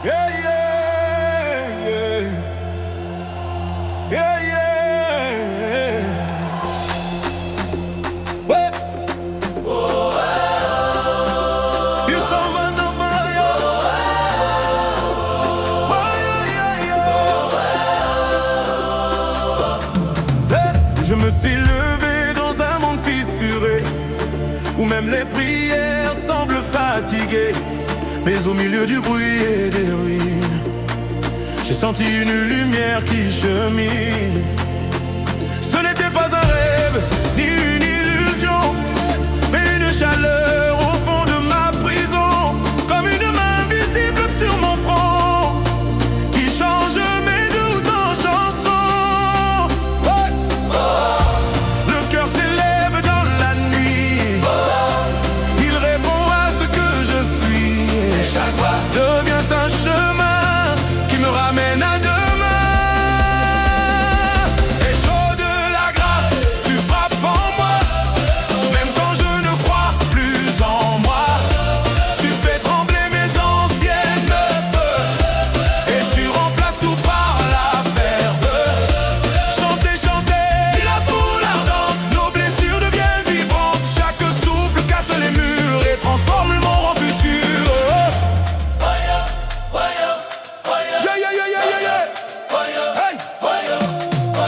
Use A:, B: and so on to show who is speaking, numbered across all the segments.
A: Yeah, yeah, yeah. Yeah, yeah. Ouais. Ils sont maintenant mariés. Ouais, yeah, yeah. Hey, je me suis levé dans un monde fissuré, où même les prières semblent fatiguées. Mais au milieu du bruit et des ruines, j'ai senti une lumière qui chemine. Ce n'était pas un rêve, ni une illusion, mais une chaleur au fond de ma prison, comme une main invisible sur mon front, qui change mes doutes en chansons. Ouais. Le cœur s'élève dans la nuit, il répond à ce que je fuis. Et chaque pas devient un chemin qui me ramène à demain. Et chaud de la grâce, tu frappes en moi, même quand je ne crois plus en moi. Tu fais trembler mes anciennes peurs, et tu remplaces tout par la ferveur. Chanter, chanter, la foule ardente, nos blessures deviennent vibrantes. Chaque souffle casse les murs et transforme le monde en futur. Yeah, yeah, yeah, yeah, yeah, yeah. Hey.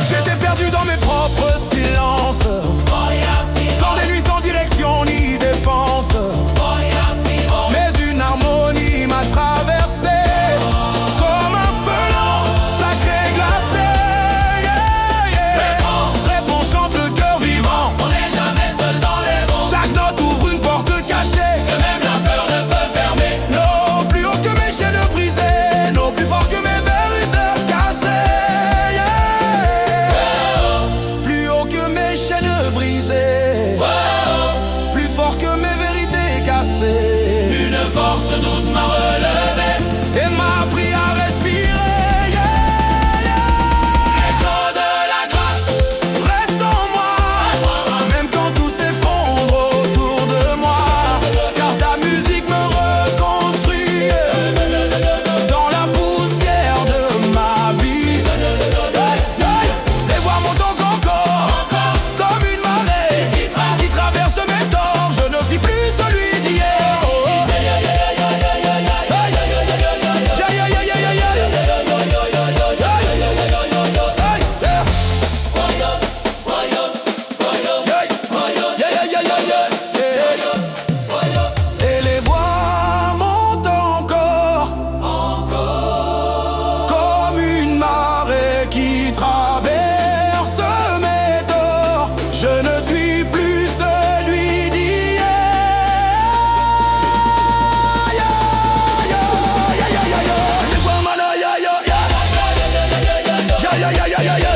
A: J'étais perdu dans mes propres silences, dans des nuits sans direction ni défense. Mais une harmonie m'a traversé, comme un feu lent, sacré glacé. Yeah, yeah. Réponds, chante le cœur vivant.
B: On n'est jamais seul dans les vents.
A: Chaque note ouvre une porte cachée.
B: Que même la peur ne peut fermer.
A: Non, plus haut que mes chaînes brisées, non, plus fort que mes verrutes cassées. Yeah. Plus haut que mes chaînes brisées, plus fort que mes vérités cassées.
B: Une force douce m'a relevé.
A: Et m'a appris à respirer. Yeah, yeah.
B: Écho de la grâce,
A: Reste en moi, même quand tout s'effondre autour de moi. Car ta musique me reconstruit dans la poussière de ma vie. Hey, hey. Les voix montent encore, comme une marée qui traverse mes torts. Je ne suis plus celui d'hier. Oh, oh. Hey. Yeah, yeah, yeah, yeah, yeah. Hey, yeah. Et les voix montent encore, comme une marée qui traverse mes torts. Je ne suis plus celui d'hier. Les voix mana, ya, ya, ya. Ya, ya, ya, ya, ya, ya.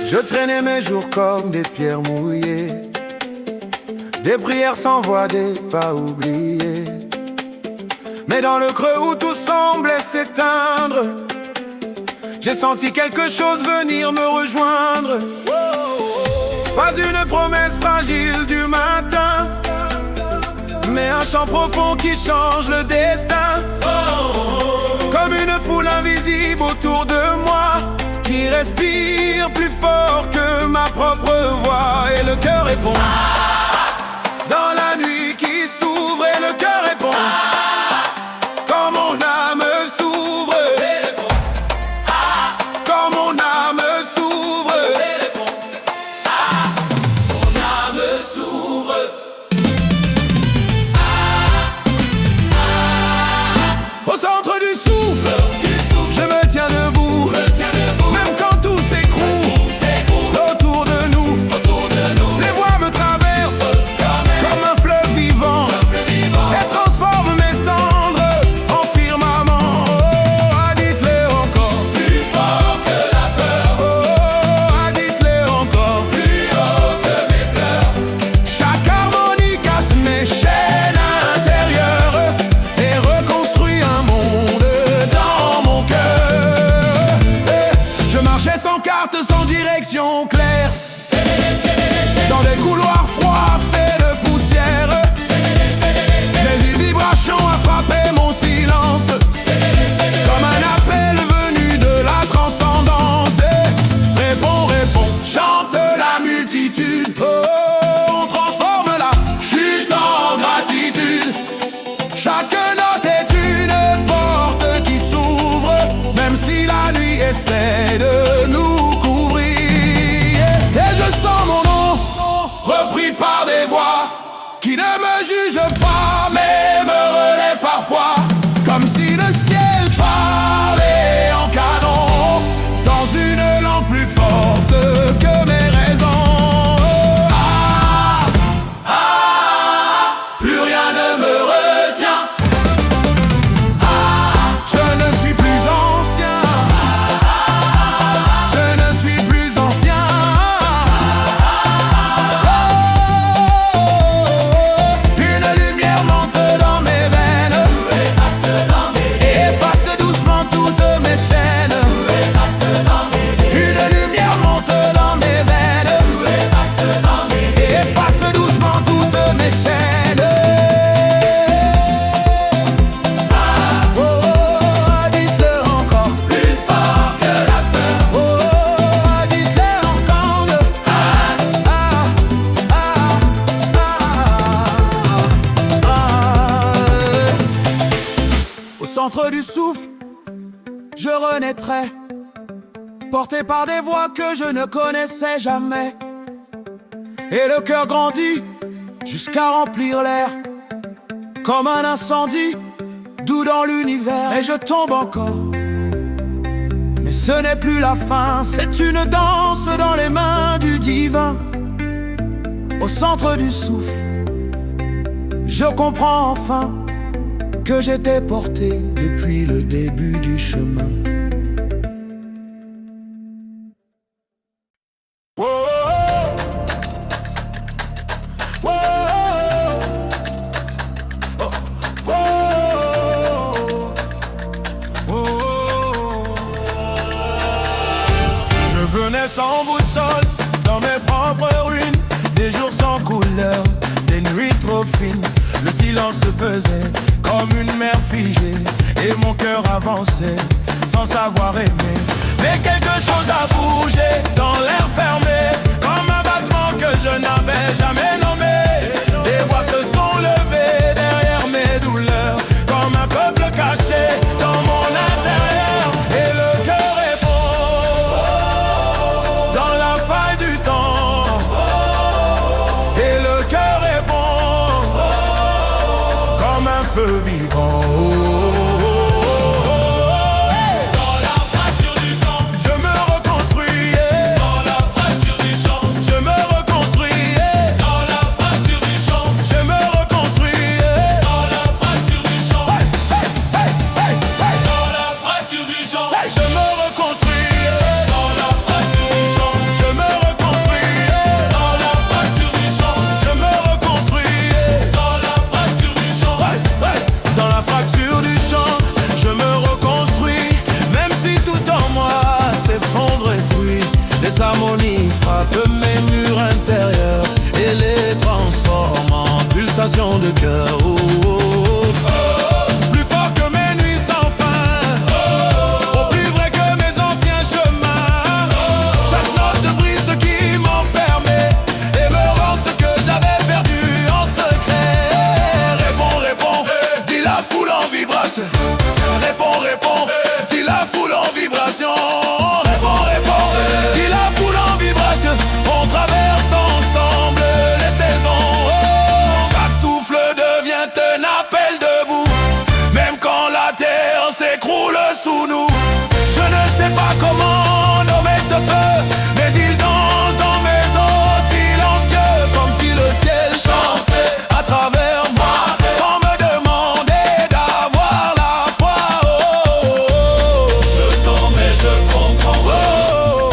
A: Je traînais mes jours comme des pierres mouillées, des prières sans voix, des pas oubliés. Mais dans le creux où tout semblait s'éteindre, j'ai senti quelque chose venir me rejoindre. Pas une promesse fragile du matin, mais un chant profond qui change le destin. Comme une foule invisible autour de moi, qui respire plus fort que ma propre voix. Et le cœur répond dans la nuit qui s'ouvre. Et le cœur répond quand mon âme s'ouvre. Quand mon âme s'ouvre. Mon âme s'ouvre. Au centre du souffle, je me tiens debout. Même quand tout s'écroule autour de nous. pris par des voix qui ne me jugent pas mais me relèvent parfois, comme si le ciel parlait en canon, dans une langue plus forte que mes raisons. Plus rien ne me retient. Je ne suis plus ancien. Je ne suis plus ancien. Une lumière monte dans mes veines, efface doucement toutes mes chaînes. Une lumière monte dans mes veines, efface doucement toutes mes chaînes. Au centre du souffle, je renaîtrai, porté par des voix que je ne connaissais jamais. Et le cœur grandit jusqu'à remplir l'air, comme un incendie doux dans l'univers. Et je tombe encore, mais ce n'est plus la fin, c'est une danse dans les mains du divin. Au centre du souffle, je comprends enfin que j'étais porté depuis le début du chemin. Oh, oh, oh, oh, oh, oh. Je venais sans boussole dans mes propres ruines, des jours sans couleur, des nuits trop fines. Le silence pesait comme une mer figée, et mon cœur avançait sans savoir aimer. Mais quelque chose a bougé dans l'air fermé, comme un battement que je n'avais jamais nommé. Des voix se sont levées derrière mes douleurs, comme un peuple caché dans mon intérieur. Et le cœur répond dans la faille du temps. Et le cœur répond comme un feu vivant.
B: Dans la fracture du champ,
A: Je me reconstruis,
B: dans la fracture du champ,
A: je me reconstruis,
B: dans la fracture du champ,
A: je me reconstruis,
B: dans la fracture du champ,
A: hey, hey, hey, hey,
B: dans la fracture du champ,
A: hey. Je me reconstruis,
B: dans la fracture du champ,
A: je me reconstruis,
B: dans la fracture du champ,
A: je me reconstruis,
B: dans la fracture du champ.
A: hey, hey. Dans la fracture du champ, je me reconstruis, même si tout en moi s'effondre et fuit. Les harmonies frappent mes murs intérieurs et les transforment en pulsations de cœur. Oh, oh, oh. Plus fort que mes nuits sans fin, au plus vrai que mes anciens chemins. Chaque note brise ce qui m'enfermait et me rend ce que j'avais perdu en secret. Réponds, réponds, dis la foule en vibration. Réponds, réponds, dis la foule en vibration. Réponds, réponds, dis la foule en vibration. On traverse ensemble les saisons. Oh, chaque souffle devient un appel debout, même quand la terre s'écroule sous nous. Je ne sais pas comment nommer ce feu, mais il danse dans mes os silencieux, comme si le ciel chantait à travers moi, sans me demander d'avoir la foi. Oh, oh, oh.
B: Je tombe et je comprends.
A: Oh,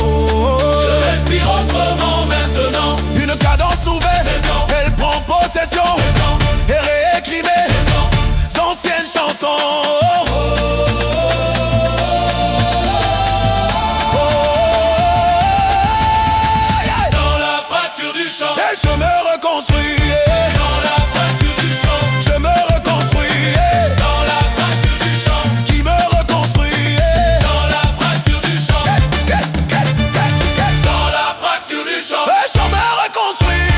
A: oh, oh.
B: Je respire autrement maintenant.
A: Une cadence nouvelle, elle prend possession et réécrit mes anciennes chansons. Oh, oh,
B: Dans la fracture du champ,
A: et je me reconstruis,
B: dans la fracture du champ,
A: je me reconstruis,
B: dans la fracture du champ,
A: qui me reconstruit,
B: dans la fracture du champ, dans la fracture du champ.
A: et je me reconstruis,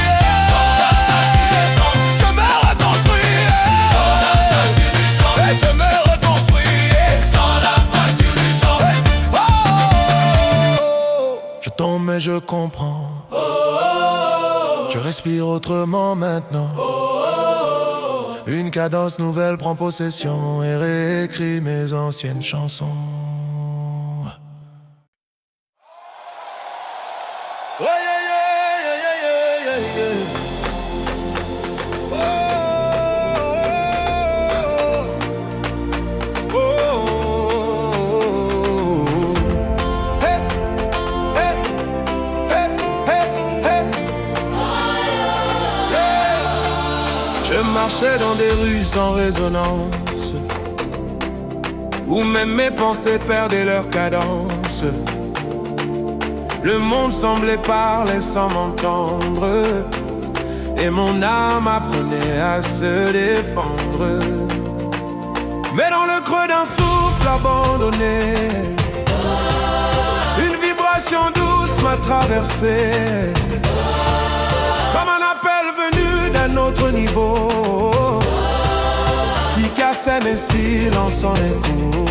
A: je me reconstruis, et je me reconstruis,
B: Dans la fracture du champ,
A: oh, oh, oh. Je tombe mais je comprends, je respire autrement maintenant. Une cadence nouvelle prend possession et réécrit mes anciennes chansons. Oh, yeah, yeah, yeah, yeah, yeah, yeah. Oh, oh, oh. Hey, hey, hey, hey, hey. Je marchais dans des rues sans résonance, où même mes pensées perdaient leur cadence. Le monde semblait parler sans m'entendre, et mon âme apprenait à se défendre. Mais dans le creux d'un souffle abandonné, une vibration douce m'a traversé, comme un appel venu d'un autre niveau, qui cassait mes silences en écho.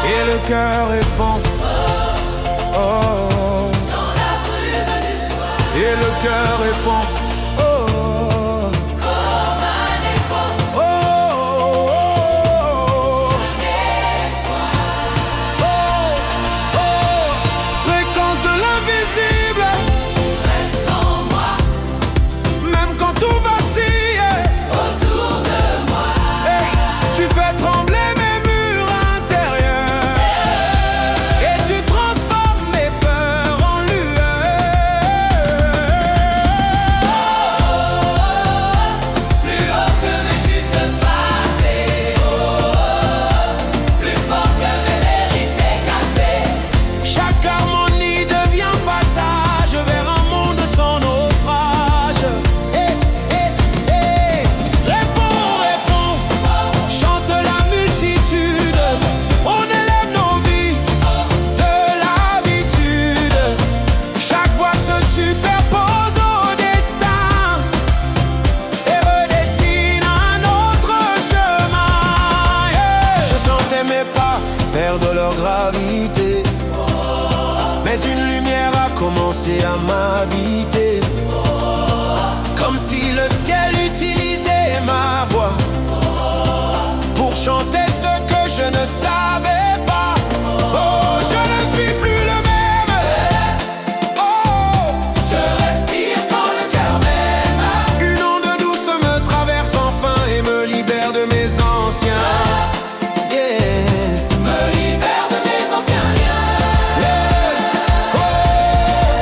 A: Et le cœur répond, oh, oh.
B: Dans la brume du soir,
A: Et le cœur répond, oh, oh.
B: comme un écho,
A: Oh, oh, oh,
B: un espoir.
A: oh, oh. Fréquence de l'invisible,
B: Reste en moi,
A: même quand tout vacille.
B: autour de moi.
A: Hey, tu fais trembler mes murs intérieurs, et tu transformes mes peurs en lueur.
B: Plus haut que mes chutes passées, plus fort que mes vérités cassées.
A: Chaque harmonie devient passage vers un monde sans naufrage. Réponds, réponds, chante la multitude. On élève nos vies de l'habitude. Chaque voix se superpose au destin et redessine un autre chemin. Je sentais mes pas perdre leur gravité, mais une lumière a commencé à m'habiter, comme si le ciel utilisait ma voix pour chanter ce que je ne savais pas. Oh, je ne suis plus le même. Oh,
B: Je respire quand le cœur m'aime.
A: une onde douce me traverse enfin et me libère de mes anciens. Yeah.
B: Me libère de mes anciens liens.
A: Oh,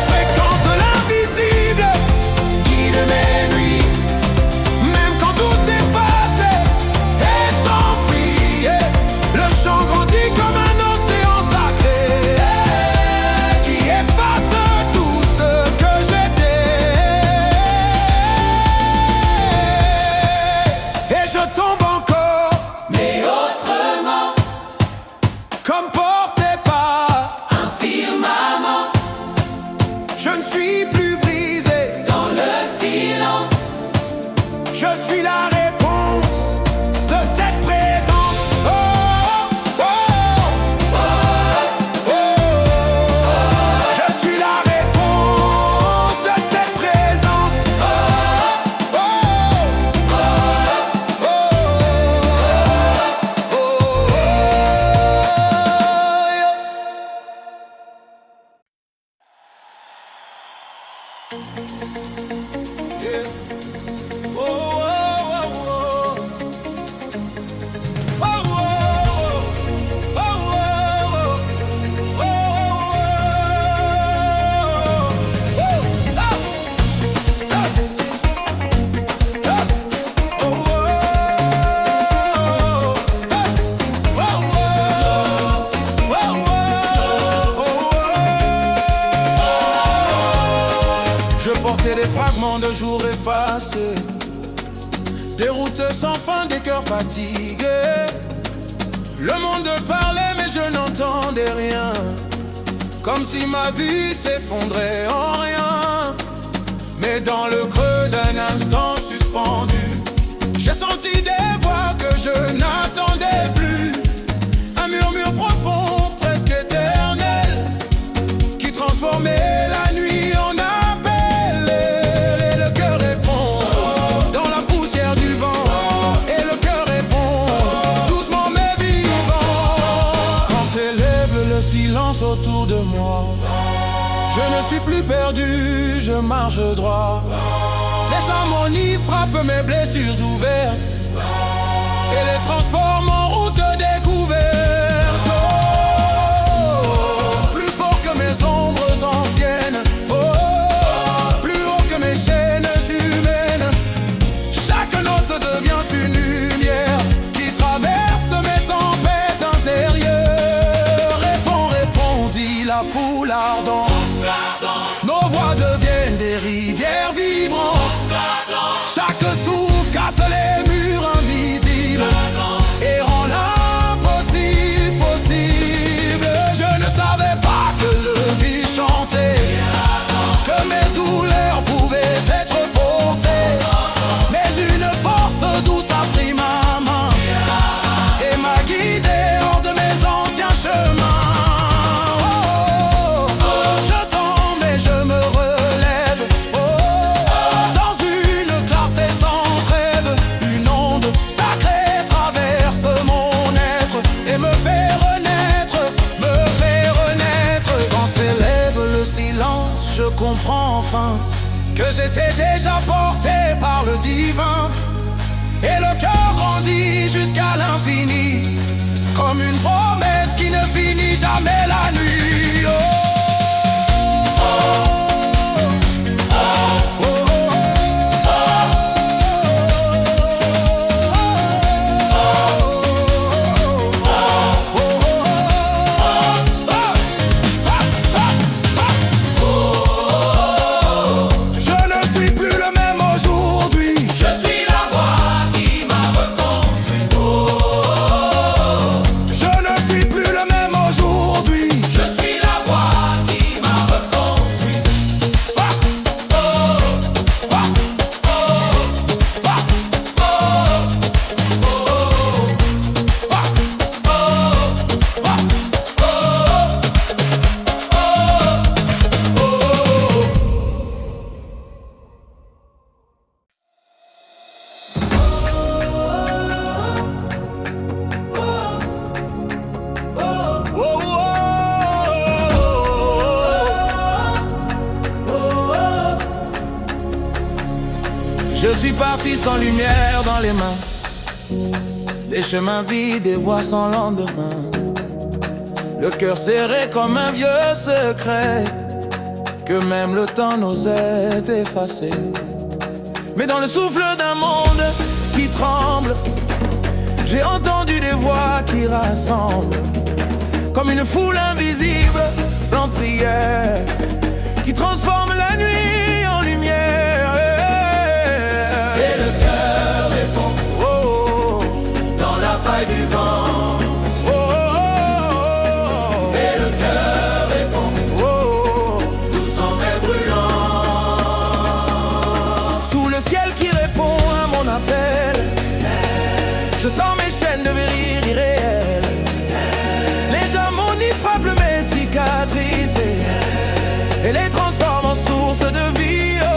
A: fréquence de l'invisible, guide mes nuits, même quand tout s'efface et s'enfuit. Yeah. Le chant grandit comme un océan sacré, qui efface tout ce que j'étais. Et je tombe encore,
B: Mais autrement,
A: comme porté par
B: un firmament,
A: je ne suis plus brisé.
B: dans le silence,
A: Je suis la réponse de cette présence. Oh, oh, oh, oh, oh. Je suis la réponse de cette présence. Oh, oh, oh, oh, oh, yeah. Oh, oh, oh, oh. Oh, oh, oh, oh, oh, Je portais des fragments de jours effacés, des routes sans fin, des cœurs fatigués. Le monde parlait mais je n'entendais rien, comme si ma vie s'effondrait en rien. Mais dans le creux d'un instant suspendu, j'ai senti des voix que je n'attendais plus. Un murmure profond, presque éternel, qui transformait la nuit en appel. je marche droit. Les harmonies frappent mes blessures ouvertes et les transforment en route découverte. Oh, plus fort que mes ombres anciennes, oh, plus haut que mes chaînes humaines. Chaque note devient une lumière qui traverse mes tempêtes intérieures. Réponds, réponds, dit la foule ardente. Nos voix deviennent des rivières vibrantes. Chaque souffle casse les murs invisibles et rend l'impossible possible. Je ne savais pas que le vie chantait, que mes douleurs pouvaient être portées. Mais une force douce a pris ma main et m'a guidé hors de mes anciens chemins. Je comprends enfin que j'étais déjà porté par le divin. Et le cœur grandit jusqu'à l'infini, comme une promesse qui ne finit jamais la nuit. Je suis parti sans lumière dans les mains, des chemins vides, des voies sans lendemain. Le cœur serré comme un vieux secret que même le temps n'osait effacer. Mais dans le souffle d'un monde qui tremble, j'ai entendu des voix qui rassemblent, comme une foule invisible en prière, qui transforme la nuit en lumière.
B: Et le cœur répond,
A: Oh, oh,
B: dans la faille du vent.
A: oh, oh, oh,
B: Et le cœur répond,
A: oh, oh.
B: tous en mai brûlant.
A: Sous le ciel qui répond à mon appel, je sens mes chaînes devenir irréelles. Les harmonies frappent mes cicatrices et les transforment en source de vie. Oh, oh,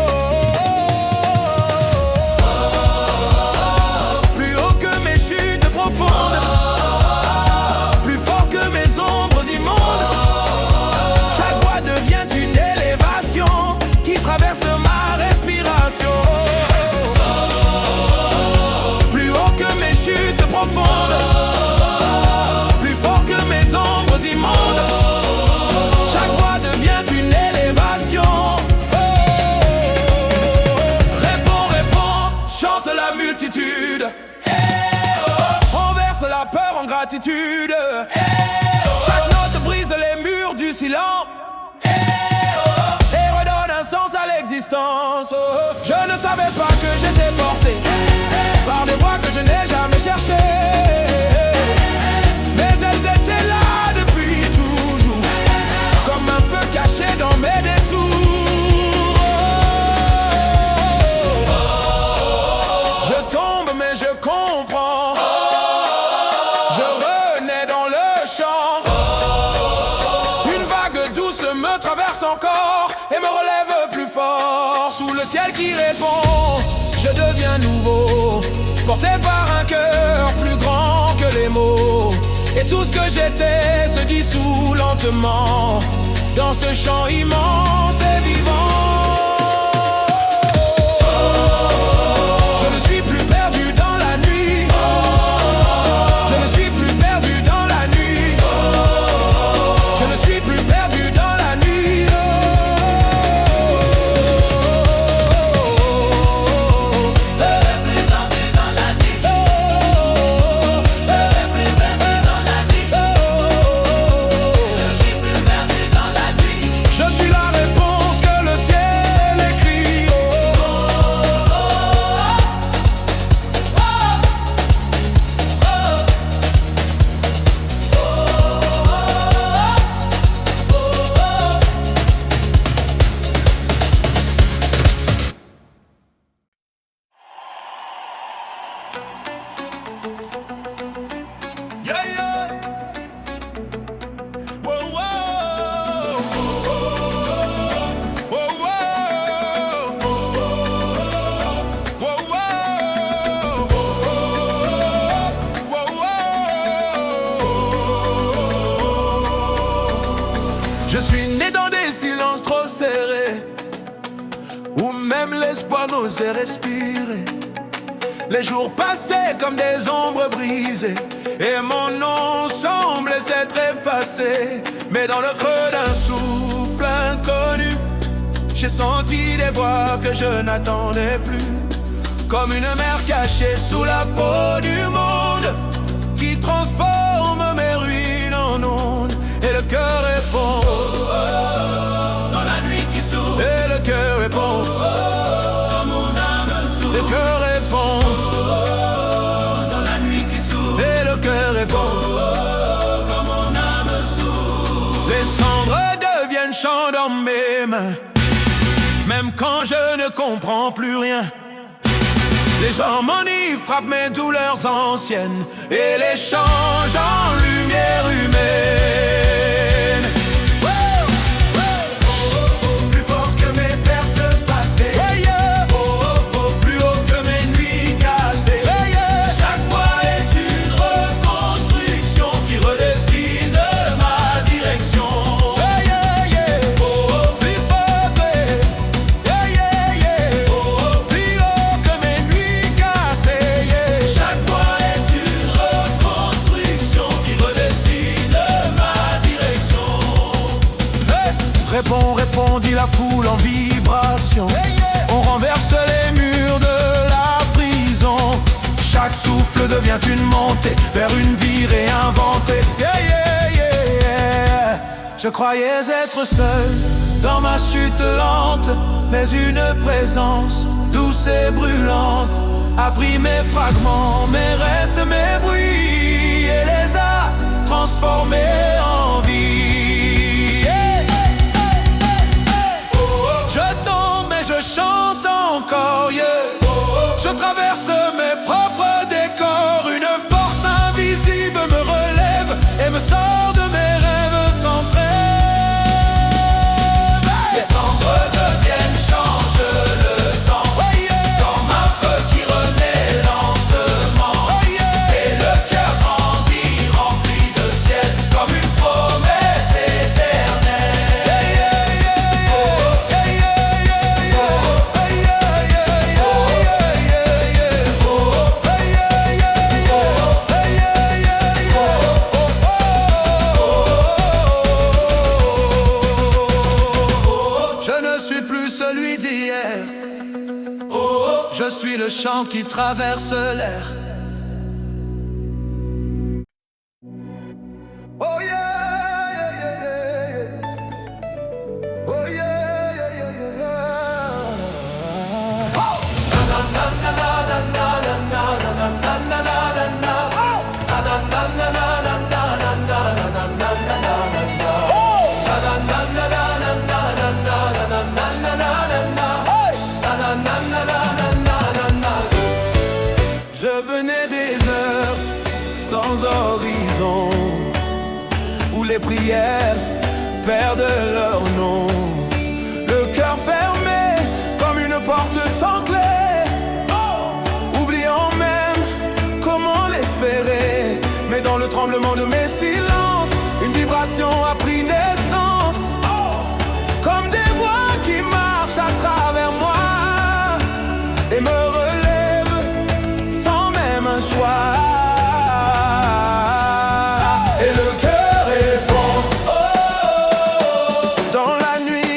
A: oh. Plus haut que mes chutes profondes, plus fort que mes ombres immondes. Chaque voix devient une élévation qui traverse ma respiration. Plus haut que mes chutes profondes, plus fort que mes ombres immondes. Chaque voix devient une élévation. Oh, réponds, réponds, chante la multitude. Renverse la peur en gratitude. Chaque note brise les murs du silence et redonne un sens à l'existence. Je ne savais pas que j'étais porté par des voix que je n'ai jamais cherchées, mais elles étaient là depuis toujours, comme un feu caché dans mes détours. Je tombe mais je comprends, je renais dans le champ. Une vague douce me traverse encore et me relève plus fort. Sous le ciel qui répond, je deviens nouveau, porté par un cœur plus grand que les mots. Et tout ce que j'étais se dissout lentement dans ce chant immense et vivant. même l'espoir n'osait respirer. Les jours passaient comme des ombres brisées, et mon nom semblait s'être effacé. Mais dans le creux d'un souffle inconnu, j'ai senti des voix que je n'attendais plus, comme une mer cachée sous la peau du monde, qui transforme mes ruines en ondes. Et le cœur répond, oh, oh, dans la nuit qui s'ouvre. Et le cœur répond, oh, oh, mon âme s'ouvre. Le cœur répond, oh, oh, dans la nuit qui s'ouvre. Et le cœur répond, oh, oh, quand mon âme s'ouvre. Les cendres deviennent chants dans mes mains, même quand je ne comprends plus rien. Les harmonies frappent mes douleurs anciennes et les changent en lumière humaine. Plus fort que mes pertes passées, plus haut que mes nuits cassées. Chaque fois est une reconstruction qui redessine ma direction. Réponds, réponds, dit la foule en vibration. On renverse les murs de la prison. Chaque souffle devient une montée vers une vie réinventée. Je croyais être seul dans ma chute lente, mais une présence douce et brûlante a pris mes fragments, mes restes, mes bruits, et les a transformés en vie. Je tombe mais je chante encore, yeah. Je traverse mes propres décors. Une force invisible me relève et me sort de mes rêves sans trêve. Les cendres deviennent chants, je le sens, dans ma feu qui renaît lentement. Et le cœur grandit, rempli de ciel, comme une promesse éternelle. Je suis le chant qui traverse l'air. Oh yeah, yeah, yeah, yeah. Oh yeah, yeah, yeah, yeah, yeah. Oh! Na na na na na na na na na na na na na. Oh! Na na na na na na na na na na na na na. Oh! Na na na na na na na na na na na na na. Oh! Na na na na na. Je venais des heures sans horizon, où les prières perdent leur nom. Le cœur fermé comme une porte sans clé, oubliant même comment l'espérer. Mais dans le tremblement de mes silences, une vibration a pris naissance, comme des voix qui marchent à travers moi et me relèvent un choix. Et le cœur répond, oh, dans la nuit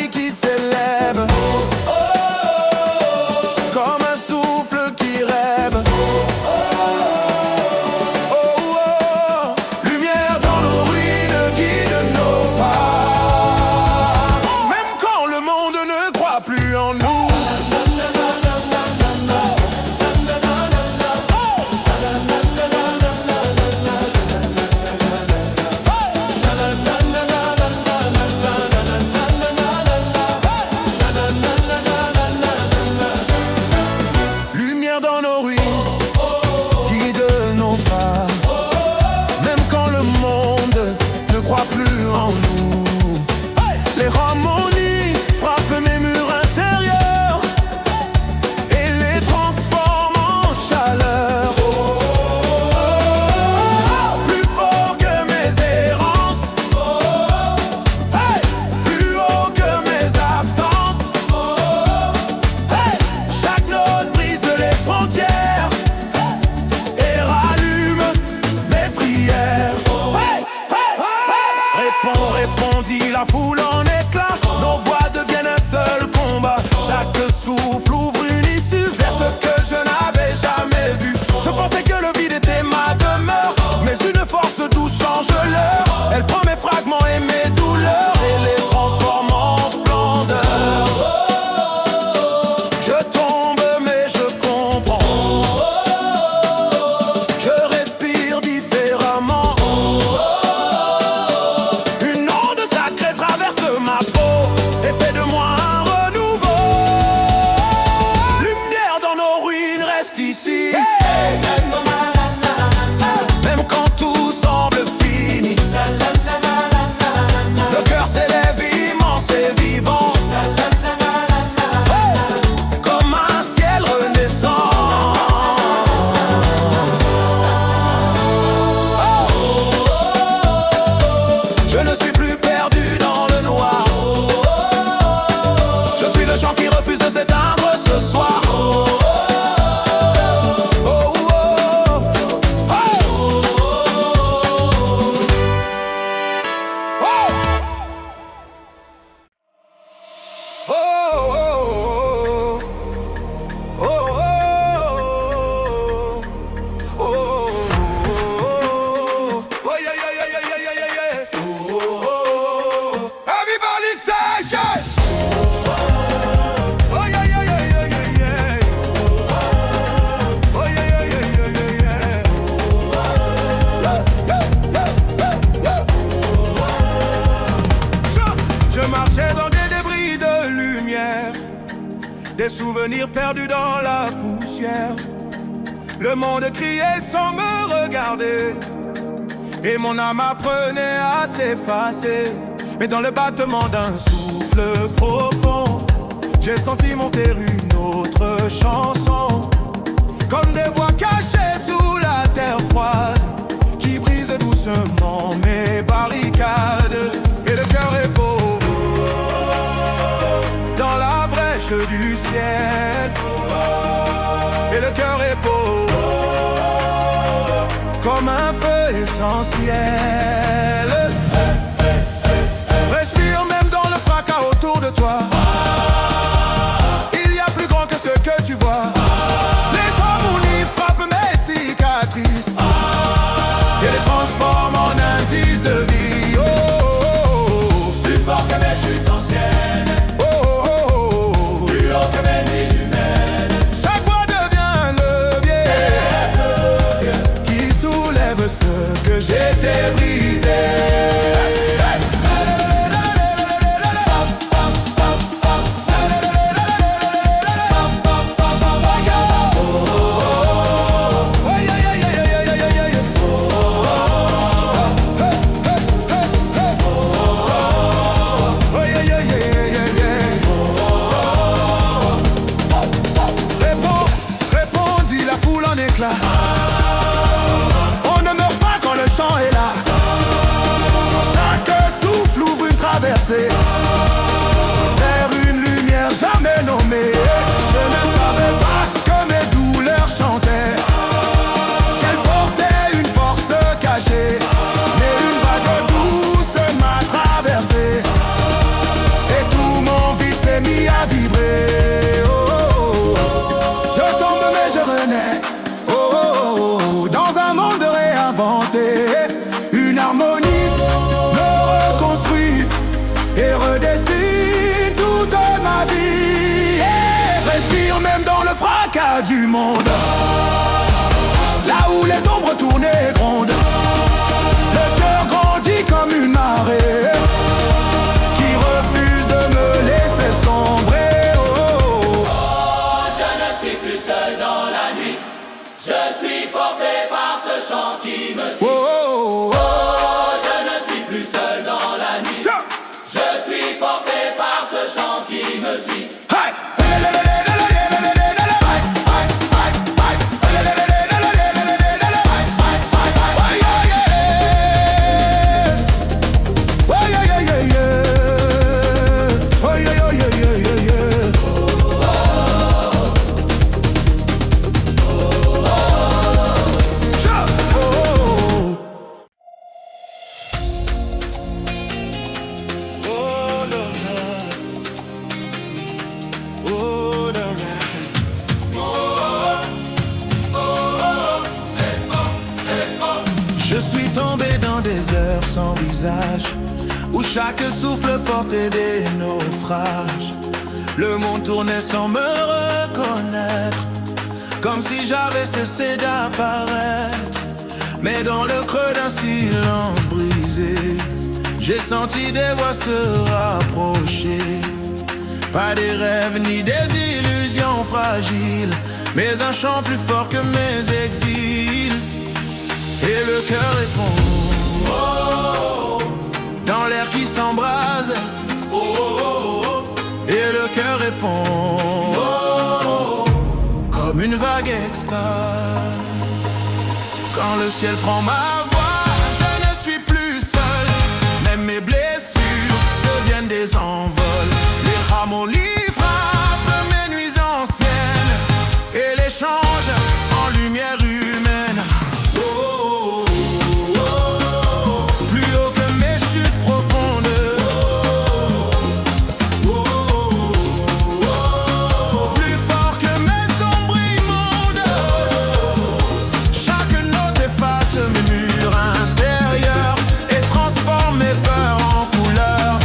A: souvenirs perdus dans la poussière. Le monde criait sans me regarder, et mon âme apprenait à s'effacer. Mais dans le battement d'un souffle profond, j'ai senti monter une autre chanson, comme des voix cachées sous la terre froide, qui brisent doucement mes barricades. Et le cœur est beau dans la brèche du ciel. Et le cœur est beau comme un feu essentiel. Respire même dans le fracas autour de toi. Il y a plus grand que ce que tu vois. Les harmonies frappent mes cicatrices et les transforment en indices de vie. Oh, oh, oh.
B: Plus fort que mes chutes anciennes,
A: Oh, oh, oh, oh.
B: plus haut que mes nuits humaines.
A: Chaque voix devient un levier qui soulève ce que j'étais brisé. Répondit la foule en éclats. On ne meurt pas quand le chant est là. Chaque souffle ouvre une traversée vers une lumière jamais nommée. Je ne savais pas que mes douleurs chantaient, qu'elles portaient une force cachée. Mais une vague douce m'a traversé et tout mon vide s'est mis à vibrer. Oh, oh, oh. Je tombe mais je renais. Oh, oh, oh, oh. Dans un monde réinventé, une harmonie me reconstruit et redessine toute ma vie. Et respire même dans le fracas du monde, là où les ombres tournent et grondent. Le cœur grandit comme une marée qui refuse de me laisser sombrer. Oh, oh, oh.
B: Oh, je ne suis plus seul dans la nuit. Je suis porté par ce chant qui me suit.
A: Oh, oh, oh.
B: Oh, je ne suis plus seul dans la nuit.
A: Ça.
B: Je suis porté par ce chant qui me suit.
A: Hey. Je suis tombé dans des heures sans visage, où chaque souffle portait des naufrages. Le monde tournait sans me reconnaître, comme si j'avais cessé d'apparaître. Mais dans le creux d'un silence brisé, j'ai senti des voix se rapprocher. Pas des rêves ni des illusions fragiles, mais un chant plus fort que mes exils. Et le cœur répond, oh, oh, oh, dans l'air qui s'embrase. Oh, oh, oh, oh. Et le cœur répond, oh, oh, oh, comme une vague extase. Quand le ciel prend ma voix, je ne suis plus seul. Même mes blessures deviennent des envols. Les harmonies frappent mes nuits anciennes et les changent en lumière humaine. Oh, oh, oh, plus haut que mes chutes profondes. Oh, oh, oh, plus fort que mes ombres immondes. Chaque note efface mes murs intérieurs et transforme mes peurs en couleurs.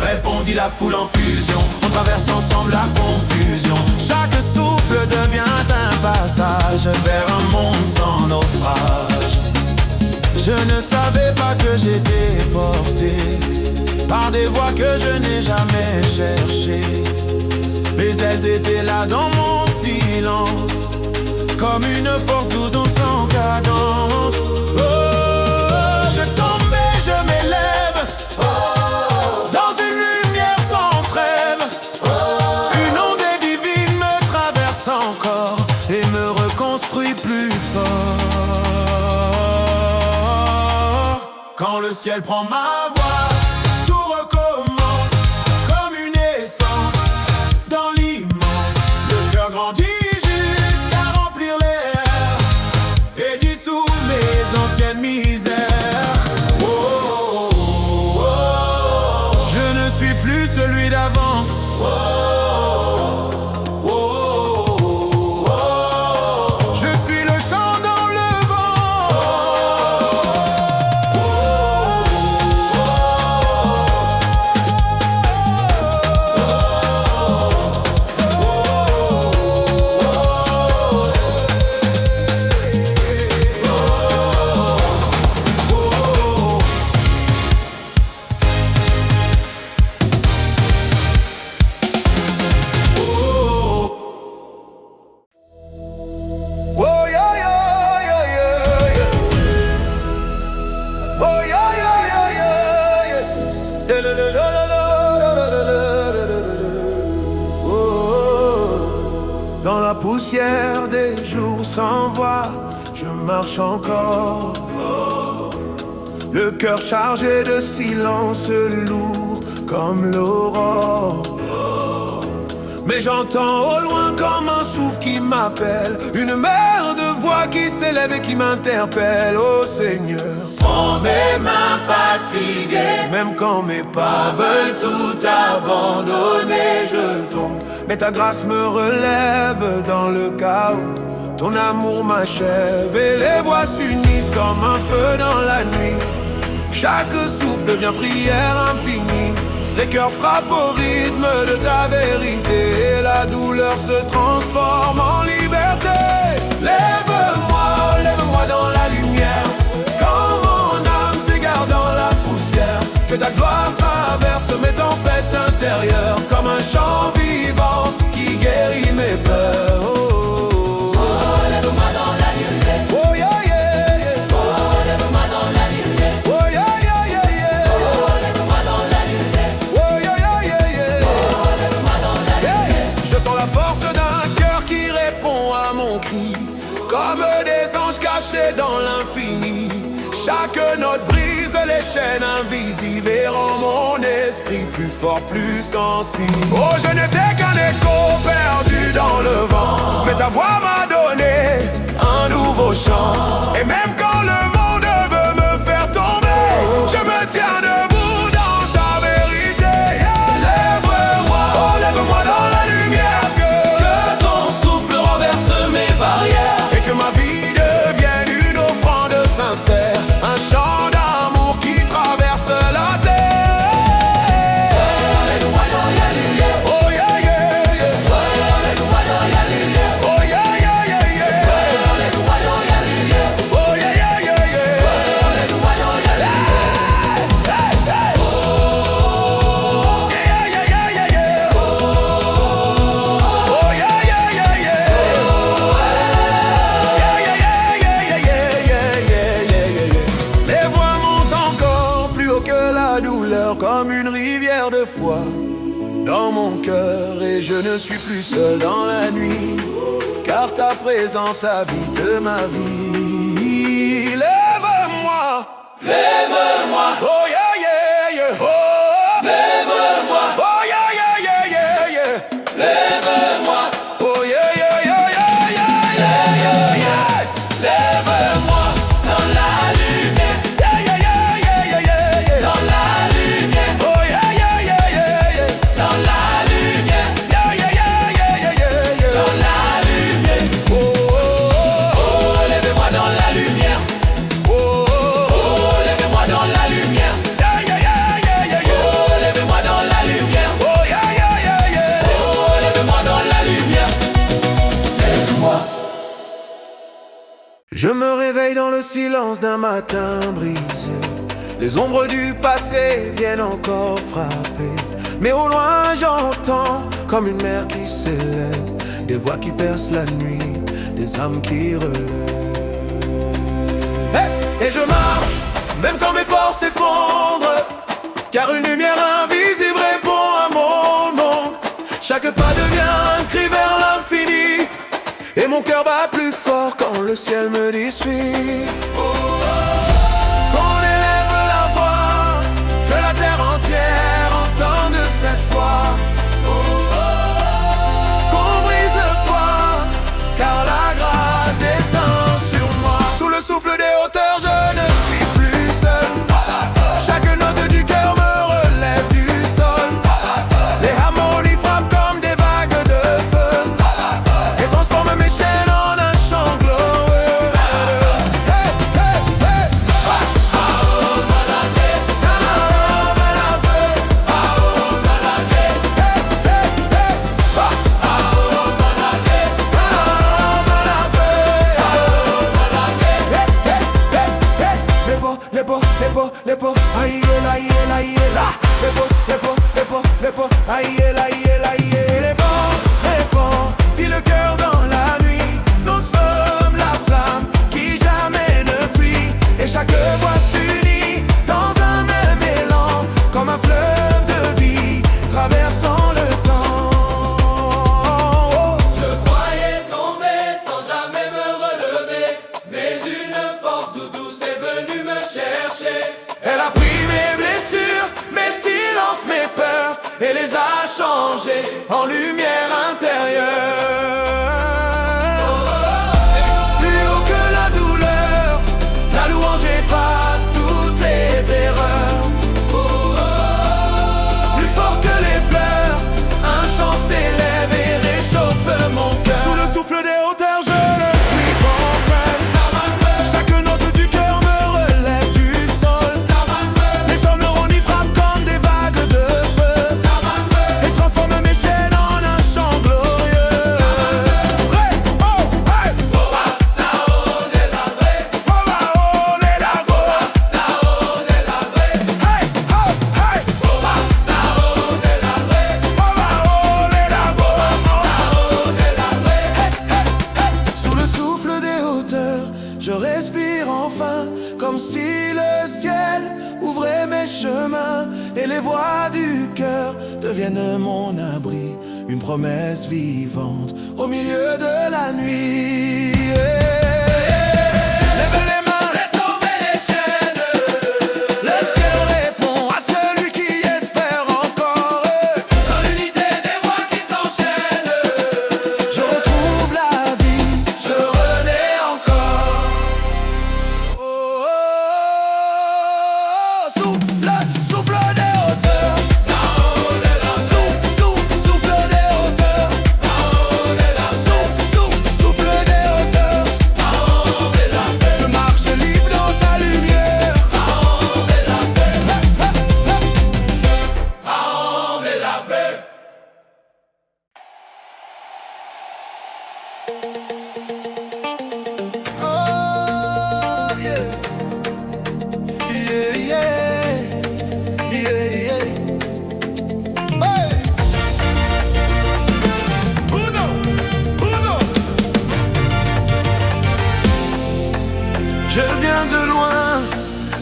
A: Répondit la foule en fusion, on traverse ensemble la confusion. Chaque souffle devient un passage vers un monde sans naufrage. Je ne savais pas que j'étais porté par des voix que je n'ai jamais cherchées, mais elles elles étaient là dans mon silence, comme une force douce sans cadence. Oh, je tombe et je m'élève, dans une lumière sans trêve. Une onde divine me traverse encore et me reconstruit plus fort. Quand le ciel prend ma voix, tout recommence comme une essence dans l'immense. Le cœur grandit jusqu'à remplir l'air et dissout mes anciennes misères. Oh, oh, oh, oh. Je ne suis plus celui d'avant. Oh, oh, oh, oh, oh. Je suis le chant dans le vent. Oh, yeah, yeah, yeah, yeah, yeah. Oh, yeah, yeah, yeah, yeah, yeah. Da, da, da, da, da, da, da, da, da, da, da. Oh. Dans la poussière des jours sans voix, je marche encore. Le cœur chargé de silence lourd comme l'aurore. Mais j'entends au loin comme un souffle qui m'appelle, une mer de voix qui s'élève et qui m'interpelle. Oh Seigneur,
B: Prends mes mains fatiguées,
A: même quand mes pas veulent tout abandonner, je tombe. Mais ta grâce me relève dans le chaos, ton amour m'achève et les voix s'unissent comme un feu dans la nuit. Chaque souffle devient prière infinie. Les cœurs frappent au rythme de ta vérité et la douleur se transforme en liberté. Lève-moi, lève-moi dans la lumière, quand mon âme s'égare dans la poussière. Que ta gloire traverse mes tempêtes intérieures, comme un chant vivant qui guérit mes peurs. Oh, oh, oh.
B: oh, lève-moi dans la lumière,
A: Oh, yeah, yeah, yeah.
B: oh, lève-moi dans la lumière,
A: Oh, yeah, yeah, yeah, yeah.
B: oh, lève-moi dans la lumière,
A: Oh, yeah, yeah, yeah, yeah.
B: oh, lève-moi dans la lumière.
A: Hey, je sens la force d'un cœur qui répond à mon cri, comme des anges cachés dans l'infini. Chaque note brise les chaînes invisibles et rend mon esprit plus fort, plus sensible. Oh, je n'étais qu'un écho perdu dans le vent, mais ta voix m'a donné un nouveau chant. Et même quand le monde veut me faire tomber, je me tiens debout dans ta vérité. Yeah. Lève-moi, oh, lève-moi dans la lumière,
B: Que ton souffle renverse mes barrières,
A: et que ma vie devienne une offrande sincère, un chant d'amour qui traverse la terre.
B: lève-moi dans la lumière,
A: Oh yeah, yeah, yeah.
B: lève-moi dans la lumière,
A: Oh yeah, yeah, yeah, yeah.
B: lève-moi dans la lumière,
A: Oh yeah, yeah, yeah, yeah.
B: lève-moi dans la lumière.
A: Hey, hey. Yeah, yeah, yeah, yeah, yeah. Oh yeah, yeah, yeah, yeah. Yeah, yeah, yeah, yeah, yeah, yeah, yeah, yeah, yeah, yeah. Les voix montent encore plus haut que la douleur, comme une rivière de foi dans mon cœur, et je ne suis plus seul dans la nuit, car ta présence habite ma vie. Lève-moi,
B: Lève-moi,
A: oh yeah, yeah, yeah. Oh,
B: lève-moi,
A: oh yeah, yeah, yeah, yeah, yeah.
B: lève-moi,
A: Oh yeah, yeah, yeah, yeah, yeah, yeah, yeah, yeah.
B: lève-moi dans la lumière,
A: Yeah, yeah, yeah, yeah, yeah, yeah, yeah.
B: dans la lumière,
A: Oh yeah, yeah, yeah, yeah, yeah.
B: dans la lumière,
A: Yeah, yeah, yeah, yeah, yeah, yeah, yeah.
B: dans la lumière.
A: Oh, oh, oh,
B: Oh, lève-moi dans la lumière,
A: oh, oh, oh.
B: oh, lève-moi dans la lumière,
A: Yeah, yeah, yeah, yeah, yeah, yeah.
B: oh, lève-moi dans la lumière,
A: Oh yeah, yeah, yeah, yeah.
B: oh, lève-moi dans la lumière. Lève-moi.
A: Je me réveille dans le silence d'un matin brisé. Les ombres du passé viennent encore frapper, mais au loin j'entends comme une mer qui s'élève, des voix qui percent la nuit, des âmes qui relèvent. Hey! Et je marche, même quand mes forces s'effondrent, car une lumière invisible répond à mon nom. Chaque pas devient un cri vers l'infini, et mon cœur bat plus fort quand le ciel me dit suis. Qu'on élève la voix, que la terre entière entende cette fois. Qu'on brise le poids, car la grâce descend sur moi. Sous le souffle des hauteurs, je ne suis plus seul. Chaque note du cœur me relève du sol. Les harmonies frappent comme des vagues de feu et transforment mes chaînes en un chant glorieux. Hey, hey, hey. Les pots, aïe, aïe, aïe, les pots, aïe, aïe, aïe, les pots, dit le cœur dans la nuit. Nous sommes la flamme qui jamais ne fuit, et chaque voix s'unit dans un même élan, comme un fleuve de vie traversant le temps.
B: Je croyais tomber sans jamais me relever, mais une force douce est venue me chercher.
A: Elle a pris mes blessures, mes silences, mes peurs, et les a changés en lumière intérieure. Plus haut que la douleur, la louange efface toutes les erreurs. Plus fort que les pleurs, un chant s'élève et réchauffe mon cœur. Sous le souffle des hauteurs, je ne suis pas seul. Chaque note du cœur me relève du sol. Les harmonies frappent comme des vagues de feu et transforment mes chaînes en un chant glorieux. Hey, oh, hey.
B: Naon est la vraie,
A: Obaon est la groa.
B: Naon est la vraie,
A: Hey, oh, hey.
B: Naon est la vraie,
A: Obaon est la groa.
B: Naon est la vraie.
A: Sous le souffle des hauteurs, je respire enfin, comme si le ciel ouvrait mes chemins et les voix du cœur deviennent mon abri, une promesse vivante au milieu de la nuit. Lève les mains,
B: Laisse tomber les chaînes,
A: le ciel répond à celui qui espère encore.
B: dans l'unité des voix qui s'enchaînent.
A: Je retrouve la vie, je renais encore. Oh, sous le souffle des hauteurs,
B: Naon est la vraie,
A: souffle des hauteurs,
B: Naon est la vraie,
A: souffle des hauteurs.
B: Naon est la vraie,
A: Je marche libre dans ta lumière.
B: Naon est la vraie, Naon est la vraie.
A: Oh yeah, yeah, yeah, yeah, yeah. Hey! Uno, uno. Je viens de loin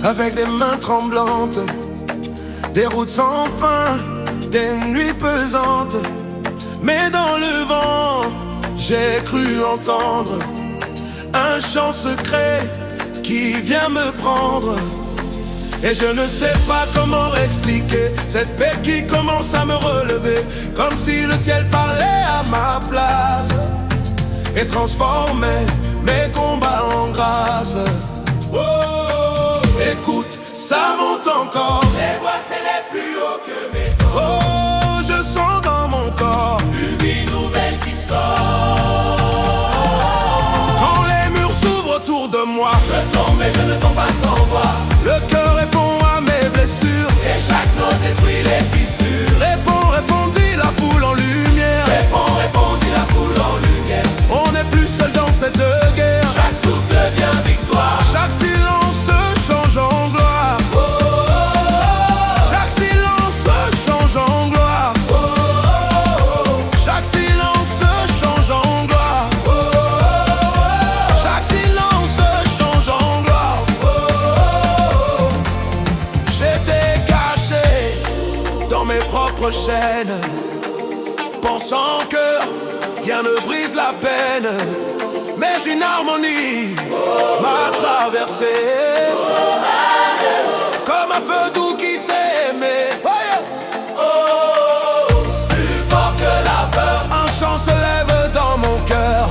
A: avec des mains tremblantes, des routes sans fin, des nuits pesantes. Mais dans le vent, j'ai cru entendre un chant secret qui vient me prendre. Et je ne sais pas comment expliquer cette paix qui commence à me relever, comme si le ciel parlait à ma place et transformait mes combats en grâce. Oh, écoute, ça monte encore.
B: Les voix s'élèvent plus haut que mes temps.
A: Oh, je sens dans mon corps
B: Une vie nouvelle qui sort.
A: quand les murs s'ouvrent autour de moi.
B: Je tombe mais je ne tombe pas sans voix.
A: Le cœur répond à mes blessures.
B: Et chaque note détruit les fissures.
A: Réponds, répondit la foule en lumière.
B: Réponds, répondit la foule en lumière.
A: On n'est plus seul dans cette guerre.
B: Chaque souffle devient victoire.
A: Chaque silence change en gloire. Chaque silence change en gloire. notre chaîne, pensant que rien ne brise la peine. Mais une harmonie m'a traversé, comme un feu doux qui s'est aimé.
B: Plus fort que la peur,
A: Un chant se lève dans mon cœur.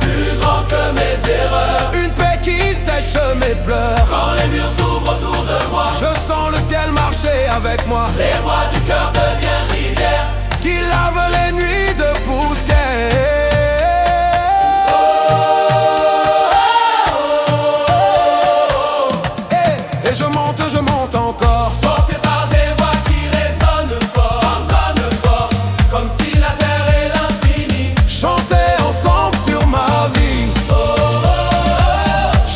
B: plus grand que mes erreurs.
A: Une paix qui sèche mes pleurs.
B: Quand les murs s'ouvrent autour de moi,
A: Je sens le ciel marcher avec moi,
B: les voies du cœur deviennent rivières
A: qui lave les nuits de poussière. Et je monte encore,
B: portés par des voix qui résonnent fort, comme si la terre est l'infini.
A: chanter ensemble sur ma vie.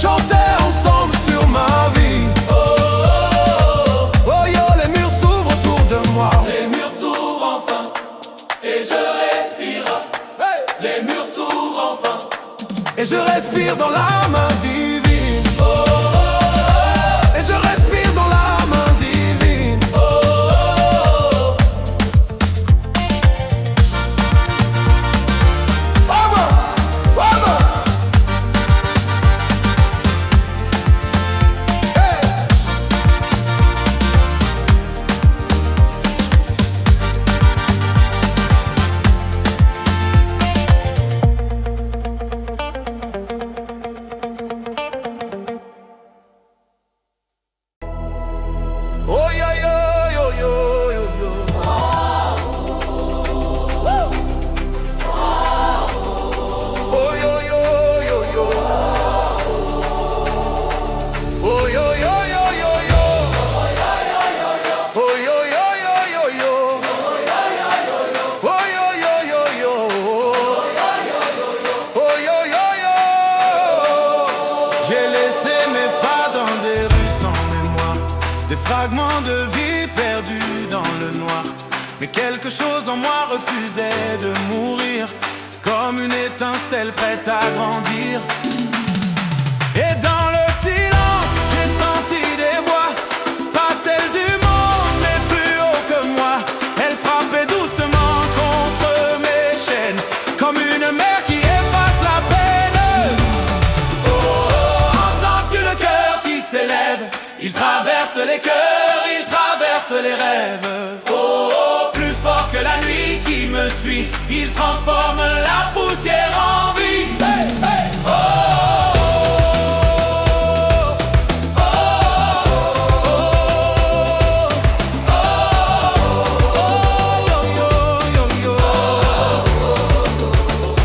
A: Chanter ensemble sur ma vie. Oh yo, les murs s'ouvrent autour de moi.
B: Les murs s'ouvrent enfin, et je respire.
A: Hey!
B: Les murs s'ouvrent enfin,
A: Et je respire dans la main divine. Et je respire dans la main divine. Bravo! Bravo! Hey! Oh yo yo yo yo yo yo. Oh yo yo yo yo. Oh yo yo yo yo yo. Oh yo yo yo yo yo. Oh yo yo yo yo. Oh yo yo yo. J'ai laissé mes pas dans des rues sans mémoire, des fragments de vie perdus dans le noir. Mais quelque chose en moi refusait de mourir, comme une étincelle prête à grandir. Et dans le silence, j'ai senti des voix, pas celles du monde, mais plus haut que moi. Elles frappaient doucement contre mes chaînes, comme une mer qui efface la peine.
B: entends-tu le cœur qui s'élève? Il traverse les cœurs, il traverse les rêves. Plus fort que la nuit qui me suit, il transforme la poussière en vie. Hey, hey.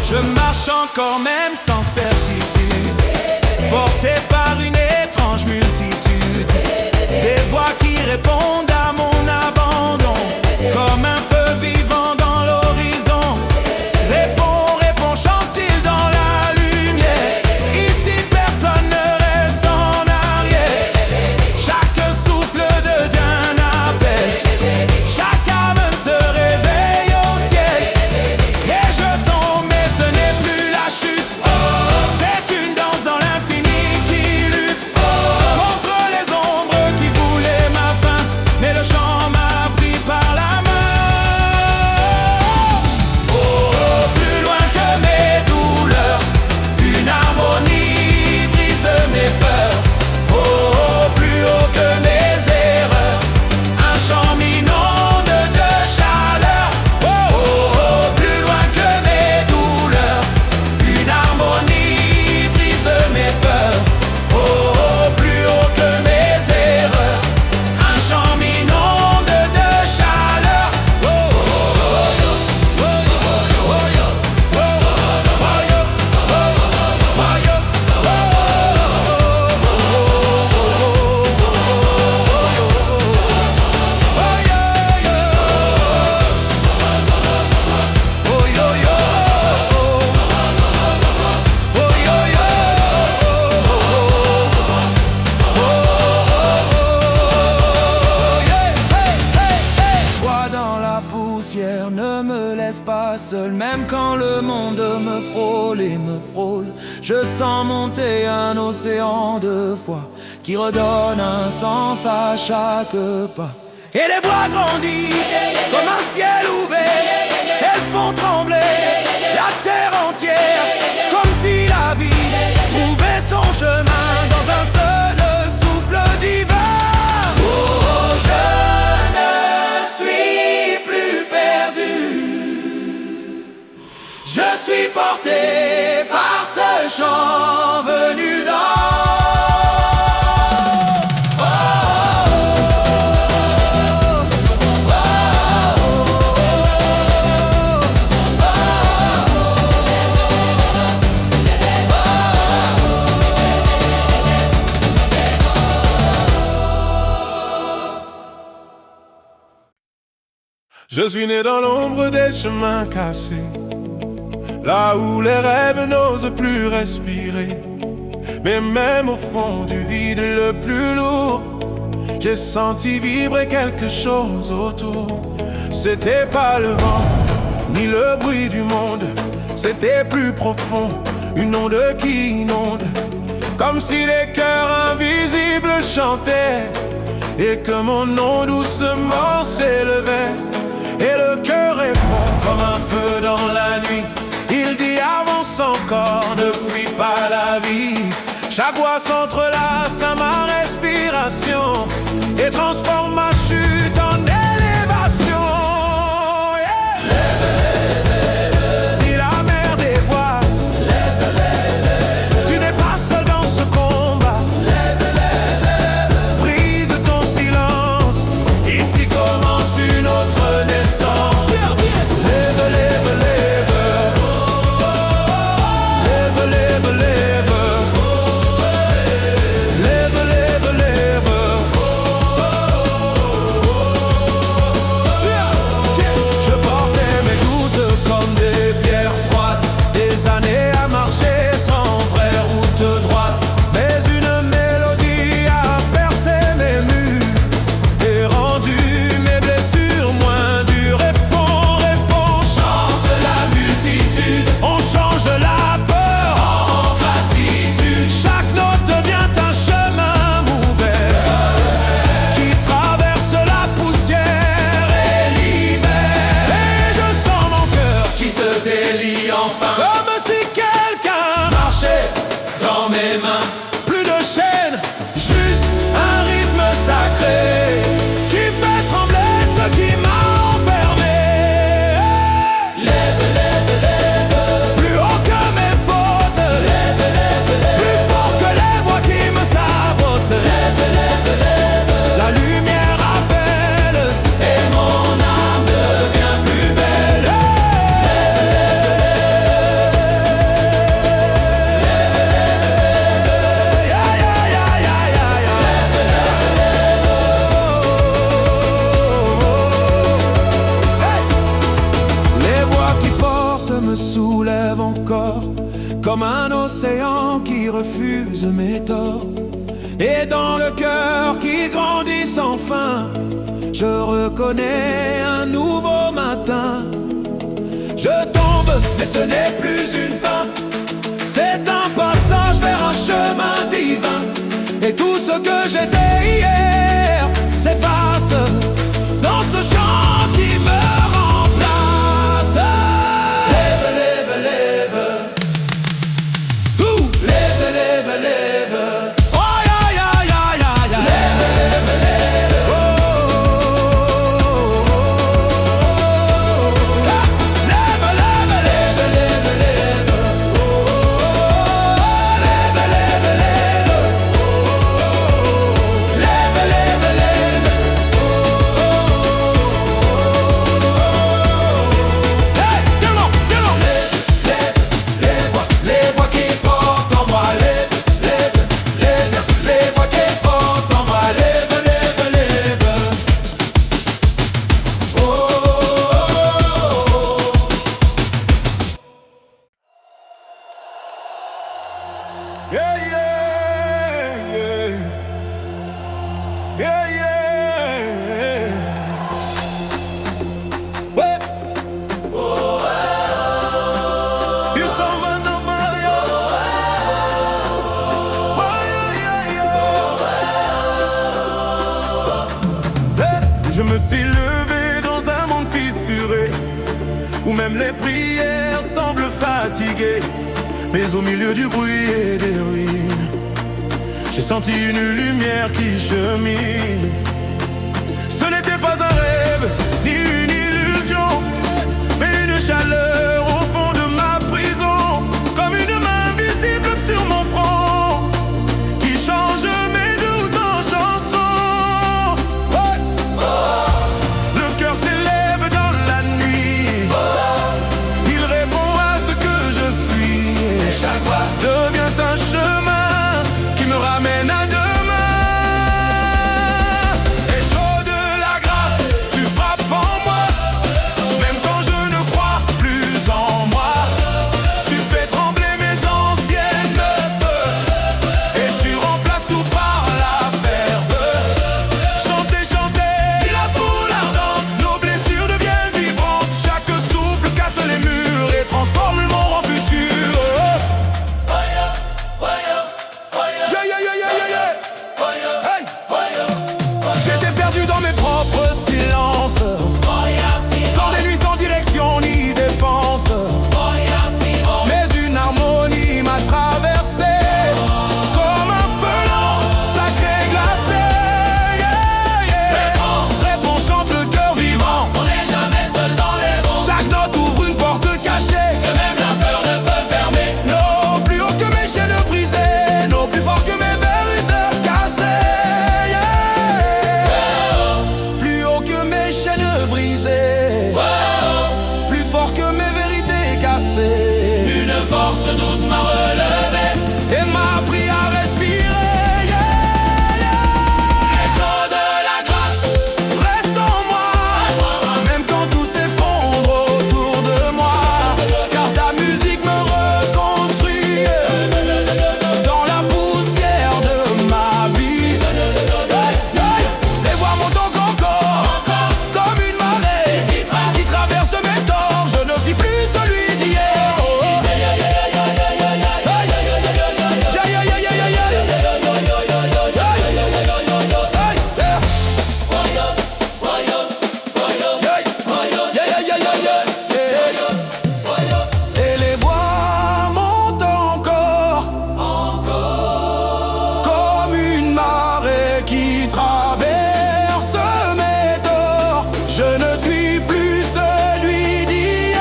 A: Je marche encore même sans certitude, porté par une étrange multitude. Des voix qui répondent à mon abandon, comme un feu vivant dans l'horizon. Réponds, réponds, chante-t-il dans la lumière. Ici personne ne reste en arrière. Chaque souffle devient un appel, chaque âme se réveille au ciel. Et je tombe mais ce n'est plus la chute. C'est une danse dans l'infini qui lutte contre les ombres qui voulaient ma fin. Mais le chant m'a pris par la main.
B: Plus loin que mes douleurs, une harmonie brise mes peurs. Plus haut que mes erreurs, un chant m'inonde de chaleur. Plus loin que mes douleurs, une harmonie brise mes peurs. Plus haut que mes erreurs, un chant m'inonde de chaleur.
A: Toi dans la poussière, ne me laisse pas seul. Même quand le monde me frôle et me frôle, je sens monter un océan de foi qui redonne un sens à chaque pas. et les voix grandissent comme un ciel ouvert. Elles font trembler la terre entière, comme si la vie trouvait son chemin dans un seul souffle divin.
B: Oh, je ne suis plus perdu. Je suis porté par ce chant venu d'en
A: Je suis né dans l'ombre des chemins cassés, là où les rêves n'osent plus respirer. Mais même au fond du vide le plus lourd, j'ai senti vibrer quelque chose autour. C'était pas le vent, ni le bruit du monde, c'était plus profond, une onde qui inonde. Comme si les cœurs invisibles chantaient, et que mon nom doucement s'élevait. Et le cœur répond comme un feu dans la nuit. Il dit avance encore, ne fuis pas la vie. Chaque voix s'entrelace à ma respiration et transforme ma chute en élévation. Yeah.
B: Lève, lève, lève.
A: Dis la mère des voix.
B: Lève, lève, lève.
A: Tu n'es pas seul dans ce combat.
B: Lève, lève, lève.
A: Brise ton silence. Ici commence une autre naissance. Lève, lève, lève. Lève, lève, lève. Lève, lève, lève. Je portais mes doutes comme des pierres froides, des années à marcher sans vraie route droite. Mais une mélodie a percé mes murs et rendu mes blessures moins dures. Réponds, réponds,
B: Chante la multitude
A: on change la peur
B: en gratitude.
A: Chaque note devient un chemin ouvert qui traverse la poussière et l'hiver. Et je sens mon cœur
B: Qui se délie enfin.
A: comme si quelqu'un
B: Marcher dans mes mains.
A: plus de chaînes, juste un rythme sacré qui fait trembler ce qui m'a enfermé.
B: Lève, lève, lève.
A: Plus haut que mes fautes,
B: Lève, lève, lève.
A: plus fort que les voix qui me sabotent.
B: Lève, lève, lève.
A: La lumière appelle
B: Et mon âme devient plus belle.
A: Les voix qui portent me soulèvent encore, comme un océan qui refuse mes torts. Et dans le cœur qui grandit sans fin, je reconnais un nouveau matin. Je tombe, mais ce n'est plus une fin. C'est un passage vers un chemin divin. Et tout ce que j'étais hier s'efface dans ce chant qui me remplace.
B: Lève, lève, lève.
A: Ouh.
B: Lève, lève, lève.
A: Oh, ya, ya, ya, ya, ya.
B: Lève, lève, lève.
A: Oh, oh, oh, oh. Ah. Lève, lève, lève.
B: Lève, lève, lève. Oh, oh, oh. Lève, lève, lève. Oh, oh, oh. Lève, lève, lève. Oh, oh, oh.
A: Hey, get on, get on.
B: Lève, les voix qui portent en moi. Lève, lève, lève. Les voix qui portent en moi. Lève, lève, lève. Oh, oh, oh.
A: Yeah, yeah, yeah. Yeah, yeah. Ouais. Ils sont maintenant mariés. Ouais, yeah, yeah, yeah. Je me me suis levé dans un monde fissuré, où même les prières semblent fatiguées. Mais au milieu du bruit et des ruines, j'ai senti une lumière qui chemine. Ce n'était pas un rêve, ni une illusion, mais une chaleur au fond de ma prison, comme une main invisible sur mon front, qui change mes doutes en chansons. Ouais. Le cœur s'élève dans la nuit, il répond à ce que je fuis, et chaque voix devient un chemin qui me ramène à demain. Et chaud de la grâce, tu frappes en moi, même quand je ne crois plus en moi. Tu fais trembler mes anciennes peurs, et tu remplaces tout par la ferveur. Chantez, chantez, dis la foule ardente, nos blessures deviennent vibrantes. Chaque souffle casse les murs et transforme le monde en futur. Yeah, yeah, yeah, yeah, yeah, yeah. Hey. J'étais perdu dans mes propres silences, dans des nuits sans direction ni défense. Mais une harmonie m'a traversé, comme un feu lent, sacré glacé. Yeah, yeah. Réponds, chante le cœur vivant.
B: On n'est jamais seul dans les vents,
A: Chaque note ouvre une porte cachée.
B: que même la peur ne peut fermer.
A: Non, plus haut que mes chaînes brisées, non, plus fort que mes vérités cassées. Yeah. Plus haut que mes chaînes brisées, plus fort que mes vérités cassées.
B: Une force douce m'a relevé,
A: Et m'a appris à respirer. Yeah, yeah.
B: l'écho de la grâce.
A: Reste en moi, même quand tout s'effondre autour de moi. Car ta musique me reconstruit dans la poussière de ma vie. Hey, hey. Les voix montent encore, comme une marée qui traverse mes torts. Je ne suis plus celui d'hier. Oh, oh. Hey. Yeah, yeah, yeah, yeah, yeah. Et les voix montent encore, comme une marée qui traverse mes torts. Je ne suis plus celui d'hier.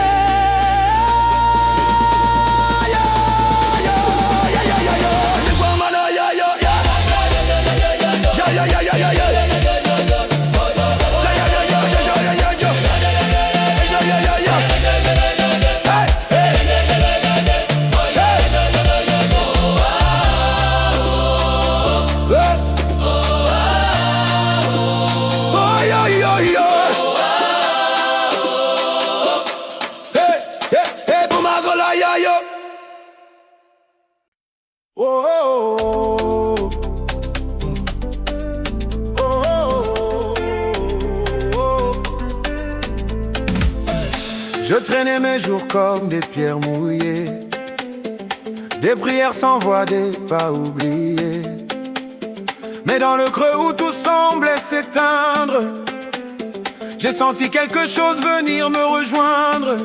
A: Les voix m'en- ya, ya, ya. Ya, ya, ya, ya, ya, ya. Je traînais mes jours comme des pierres mouillées, des prières sans voix, des pas oubliés. Mais dans le creux où tout semblait s'éteindre, j'ai senti quelque chose venir me rejoindre.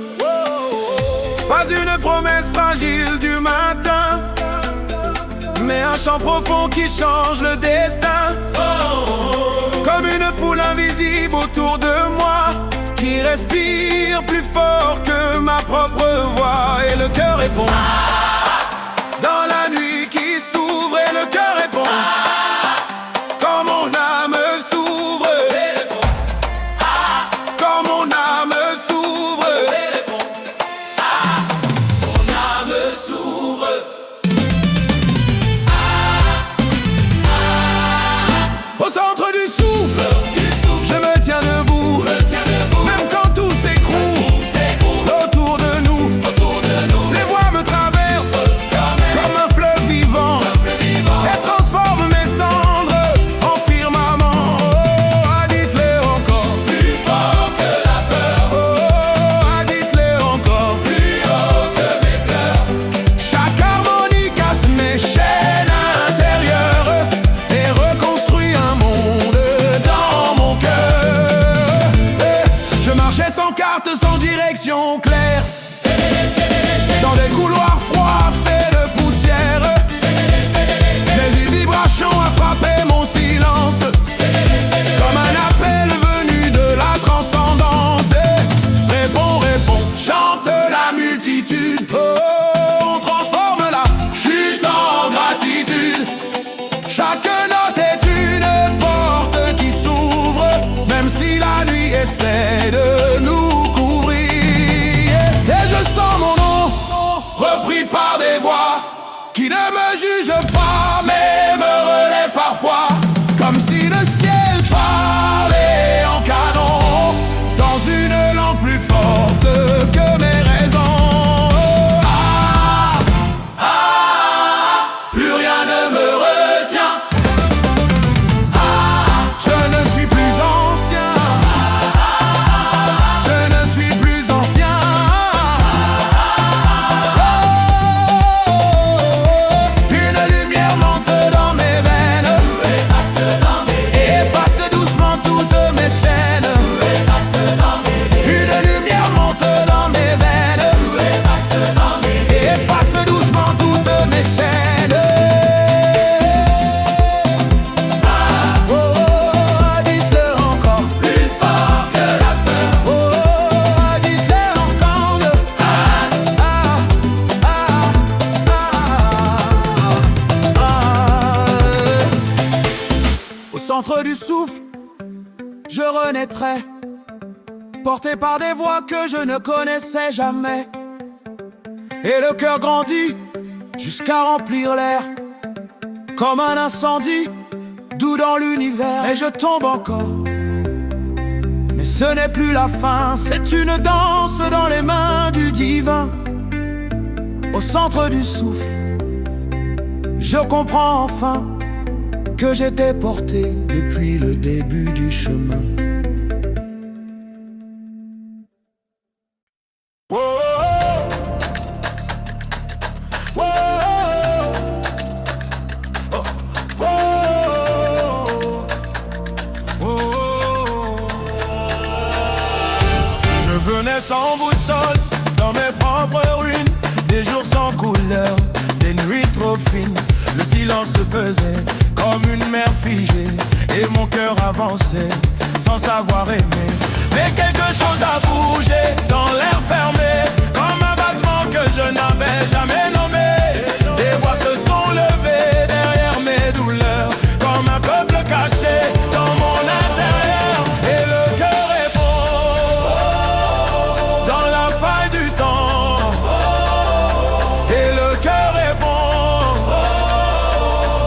A: Pas une promesse fragile du matin, mais un chant profond qui change le destin. Comme une foule invisible autour de moi, qui respire plus fort que ma propre voix. Et le cœur répond dans la nuit qui s'ouvre. Et le cœur répond quand mon âme s'ouvre. Quand mon âme s'ouvre.
B: Mon âme s'ouvre.
A: Au centre du souffle, je me tiens debout. Même quand tout s'écroule autour de nous, les voix me traversent. pris par des voix qui ne me jugent pas mais me relèvent parfois, comme si le ciel parlait en canon, dans une langue plus forte que mes raisons.
B: Plus rien ne me retient.
A: Je ne suis plus ancien. Je ne suis plus ancien. Une lumière monte dans mes veines, efface doucement toutes mes chaînes. Une lumière monte dans mes veines, efface doucement toutes mes chaînes. Dites-le encore,
B: Plus fort que la peur.
A: dites-le encore. Au centre du souffle, je renaîtrai, porté par des voix que je ne connaissais jamais. Et le cœur grandit jusqu'à remplir l'air, comme un incendie doux dans l'univers. Et je tombe encore, mais ce n'est plus la fin, c'est une danse dans les mains du divin. Au centre du souffle, je comprends enfin que j'étais porté depuis le début du chemin. Oh, oh, oh, oh, oh, oh. Je venais sans boussole dans mes propres ruines, des jours sans couleur, des nuits trop fines. Le silence se pesait comme une mer figée, et mon cœur avançait sans savoir aimer. Mais quelque chose a bougé dans l'air fermé, comme un battement que je n'avais jamais nommé. Des voix se sont levées derrière mes douleurs, comme un peuple caché dans mon intérieur. Et le cœur est beau dans la faille du temps. Et le cœur est bon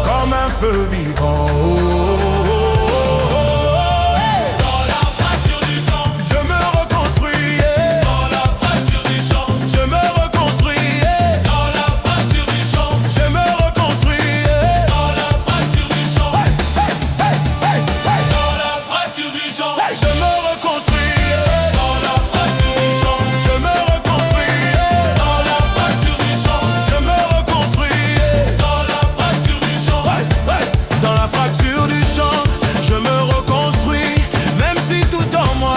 A: comme un feu vivant.
B: Dans la fracture du champ.
A: Je me reconstruis,
B: Dans la fracture du champ.
A: je me reconstruis,
B: Dans la fracture du champ.
A: je me reconstruis.
B: Dans la fracture du champ.
A: Hey, hey,
B: Dans la fracture du champ.
A: hey, je me reconstruis,
B: Dans la fracture du champ.
A: je me reconstruis,
B: Dans la fracture du champ.
A: je me reconstruis.
B: Dans la fracture du champ.
A: Dans la fracture du champ, je me reconstruis, même si tout en moi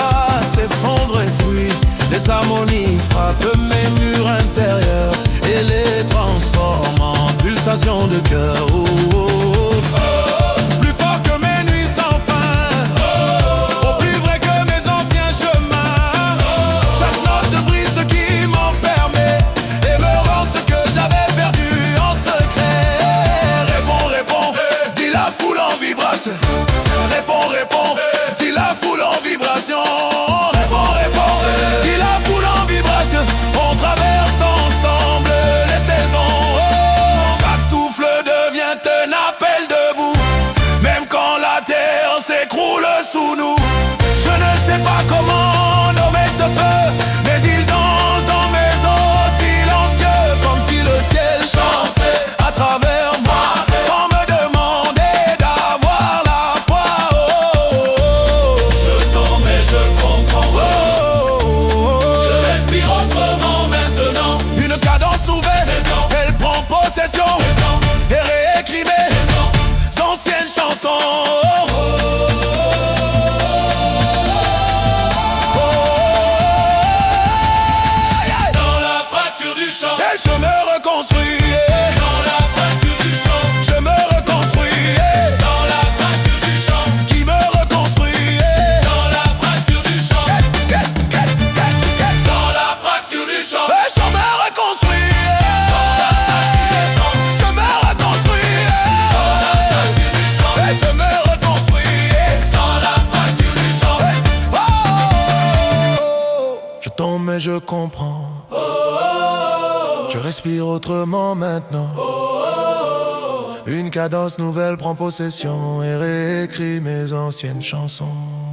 A: s'effondre et fuit. Les harmonies frappent mes murs intérieurs et les transforment en pulsations de cœur. Oh, oh, oh. Plus fort que mes nuits sans fin, au plus vrai que mes anciens chemins. Chaque note brise ce qui m'enfermait et me rend ce que j'avais perdu en secret. Réponds, réponds, dis la foule en vibration. Réponds, réponds, dis la foule en vibration. Réponds, réponds, dis la foule en vibration. On traverse ensemble les saisons. Oh, chaque souffle devient un appel debout, même quand la terre s'écroule sous nous. Je ne sais pas comment nommer ce feu, mais il danse dans mes os silencieux, comme si le ciel chantait à travers moi, sans me demander d'avoir la foi. Oh, oh, oh.
B: Je tombe et je comprends.
A: Oh, oh, oh.
B: Je respire autrement maintenant.
A: Une cadence nouvelle, elle prend possession et réécrit mes anciennes chansons. Oh,
B: Dans la fracture du champ.
A: et je me reconstruis,
B: Dans la fracture du champ.
A: je me reconstruis,
B: Dans la fracture du champ.
A: qui me reconstruit.
B: Dans la fracture du champ. Dans la fracture du champ.
A: Et je me reconstruis, je me reconstruis, et je me reconstruis.
B: Dans la fracture du champ.
A: Oh, je tombe mais je comprends. Je respire autrement maintenant. Une cadence nouvelle prend possession et réécrit mes anciennes chansons.